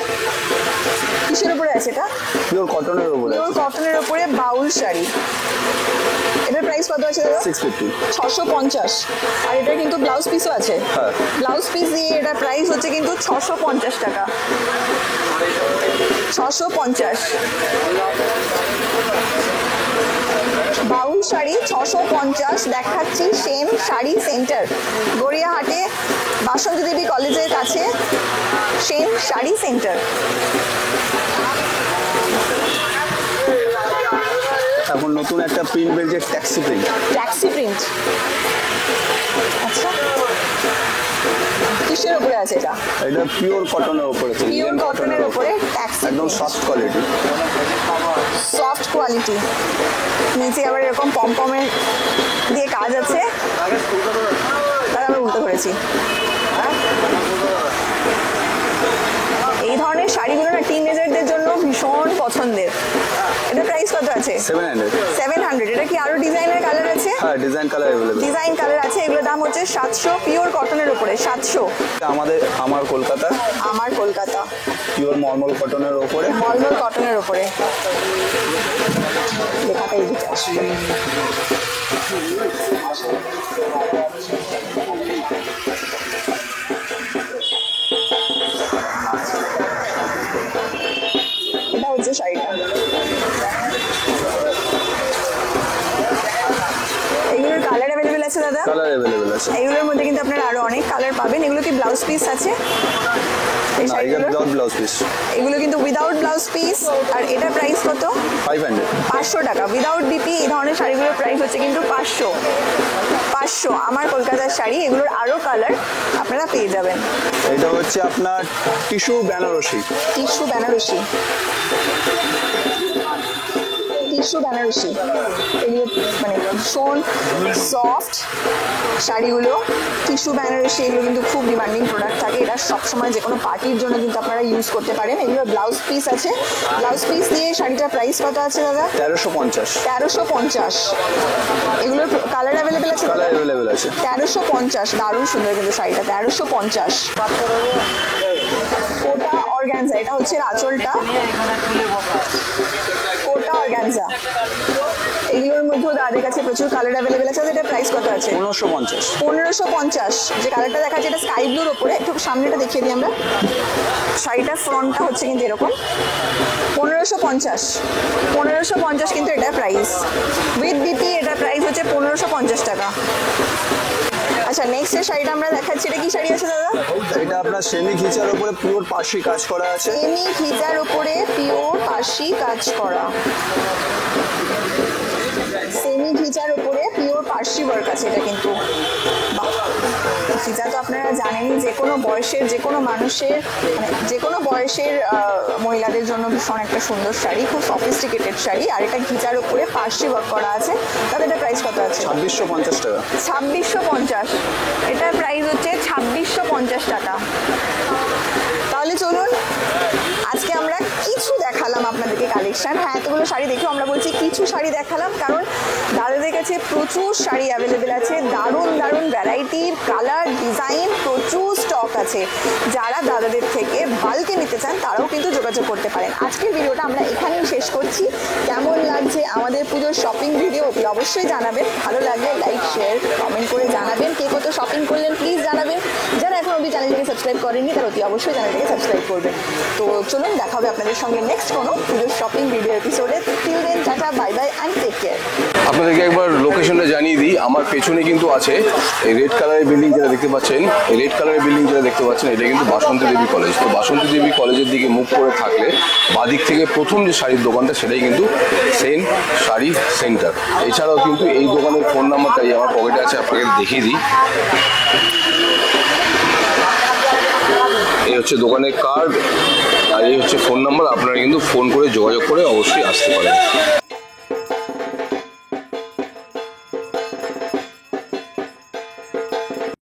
কিসের উপরে আছে এটা? পিওর কটনের উপরে। পিওর কটনের উপরে বাউল শাড়ি। এটার প্রাইস কত আছে দাদা? 650। 650। আর এটা কিন্তু ব্লাউজ পিসও আছে। হ্যাঁ। ব্লাউজ পিস দিয়ে এটার প্রাইস হচ্ছে কিন্তু 650 টাকা। 650। বাউল শাড়ি 650 দেখাচ্ছি। সেন শাড়ি সেন্টার, গড়িয়াহাটে বাসন্তী দেবী কলেজের কাছে সেন শাড়ি সেন্টার। এখন নতুন একটা প্রিন্ট বেরিয়েছে, ট্যাক্সি প্রিন্ট। ট্যাক্সি প্রিন্ট, আচ্ছা কিসের উপরে আছে এটা? এটা পিওর কটনের উপরে। পিওর কটনের উপরে ট্যাক্সি, একদম সফট কোয়ালিটি। Soft quality. নিচে আবার এরকম পমপমের দিয়ে কাজ আছে, তার আমরা উল্টো করেছি। এই ধরনের শাড়িগুলো না টিনেজারদের জন্য ভীষণ পছন্দের। এটা প্রাইস কত আছে? 700। 700। এটা কি আরো ডিজাইনের কালার আছে? হ্যাঁ, design colour available. Design colour আছে, এগুলোর দাম হচ্ছে 700। পিওর কটনের উপরে 700। আমার কলকাতা, আমার কলকাতা পিওর মলমল কটনের উপরে। মলমল কটনের উপরে। লেখাটা এদিকে আসবে। এটা হচ্ছে শাড়িটা। এগুলোর কালার অ্যাভেলেবেল আছে দাদা? কালার अवेलेबल আছে। এগুলোর মধ্যে কিন্তু আপনারা আরো অনেক কালার পাবেন। এগুলো কি ব্লাউজ পিস আছে? এই না, এটা শাড়িগুলোর? Without blouse piece. এগুলো কিন্তু উইদাউট ব্লাউজ পিস। আর এটার প্রাইস কত? 500। 500 টাকা। উইদাউট বিপি এই ধরনের শাড়িগুলোর প্রাইস হচ্ছে কিন্তু 500। 500 আমার কলকাতার শাড়ি। এগুলোর আরো কালার আপনারা পেয়ে যাবেন। এটা হচ্ছে আপনার tissue Banarasi. Tissue Banarasi, tissue Banarasi. এগুলো মানে ভীষণ সফট শাড়িগুলো, টিস্যু বেনারসি। এগুলো কিন্তু খুব ডিমান্ডিং প্রোডাক্ট থাকে। এটা সবসময় যে কোনো পার্টির জন্য কিন্তু আপনারা ইউজ করতে পারেন। এগুলো ব্লাউজ পিস আছে। ব্লাউজ পিস দিয়ে শাড়িটার প্রাইস কত আছে দাদা? 1350। 1350। এগুলোর কালার অ্যাভেলেবেল আছে? কালার अवेलेबल আছে। 1350। দারুণ সুন্দর কিন্তু শাড়িটা। 1350। কোটা অর্গানজা, এটা হচ্ছে আঁচলটা। কোটা অর্গানজা। এগুলোর মধ্যেও দাদের কাছে প্রচুর কালার অ্যাভেলেবেল আছে। এটা প্রাইস কত আছে? 1550। 1550। যে কালারটা দেখাচ্ছে এটা স্কাই ব্লুর ওপরে। একটু সামনেটা দেখিয়ে দিই আমরা। শাড়িটার ফ্রন্টটা হচ্ছে কিন্তু এরকম। 1550। 1550 কিন্তু এটা প্রাইস। উইথ বিপি এটার প্রাইস হচ্ছে 1550 টাকা। আচ্ছা, নেক্সট যে শাড়িটা আমরা দেখাচ্ছি, এটা কি শাড়ি আছে দাদা? এটা আপনার সেমি ঘিচার উপরে পিওর পার্সি কাজ করা আছে। সেমি ঘিচার উপরে পিওর পার্সি কাজ করা। সেমি ঘিচার উপরে পিওর পার্সি ওয়ার্ক আছে এটা কিন্তু। ঘিচা তো আপনারা জানেনই, যে কোনো বয়সের যে কোনো মানুষের মানে যে কোনো বয়সের মহিলাদের জন্য ভীষণ একটা সুন্দর শাড়ি, খুব সফিস্টিকেটেড শাড়ি। আর এটা ঘিচার উপরে পার্সি ওয়ার্ক করা আছে। তাহলে এটা প্রাইস কত আছে? 2650 টাকা। 2650। এটার প্রাইস হচ্ছে 2650 টাকা। তাহলে চলুন, আজকে আমরা কিছু দেখালাম আপনাদেরকে কালেকশন। হ্যাঁ, এতগুলো শাড়ি দেখেও আমরা বলছি কিছু শাড়ি দেখালাম, কারণ দাদাদের কাছে প্রচুর শাড়ি অ্যাভেলেবেল আছে। দারুণ দারুণ ভ্যারাইটির কালার ডিজাইন প্রচুর স্টক আছে। যারা দাদাদের থেকে বাল্কে নিতে চান তারাও কিন্তু যোগাযোগ করতে পারেন। আজকের ভিডিওটা আমরা এখানেই শেষ করছি। কেমন লাগছে আমাদের পুজোর শপিং ভিডিও অতি অবশ্যই জানাবেন। ভালো লাগলে লাইক শেয়ার কমেন্ট করে জানাবেন। কে কত শপিং করলেন প্লিজ জানাবেন। যারা এখন অবধি চ্যানেলটিকে সাবস্ক্রাইব করেননি তারা অতি অবশ্যই চ্যানেলটিকে সাবস্ক্রাইব করবেন। তো চলুন, দেখা হবে আপনাদের সঙ্গে নেক্সট কোনো পুজোর শপিং ভিডিও এপিসোডে। Till then, tata, bye bye and take care. আপনাদেরকে একবার লোকেশনটা জানিয়ে দিই। আমার পেছনে কিন্তু আছে এই রেড কালারের বিল্ডিং যেটা দেখতে পাচ্ছেন, এই রেড কালারের বিল্ডিং যেটা দেখতে পাচ্ছেন এটা কিন্তু বাসন্তী দেবী কলেজ। তো বাসন্তী দেবী কলেজের দিকে মুখ করে থাকলে বাদিক থেকে প্রথম যে শাড়ির দোকানটা সেটাই কিন্তু সেন শাড়ি সেন্টার। এছাড়াও কিন্তু এই দোকানের ফোন নাম্বারটাই আমার পকেটে আছে, আপনাকে দেখিয়ে দিই। এই হচ্ছে দোকানের কার্ড আর এই হচ্ছে ফোন নাম্বার, আপনারা কিন্তু ফোন করে যোগাযোগ করে অবশ্যই আসতে পারেন।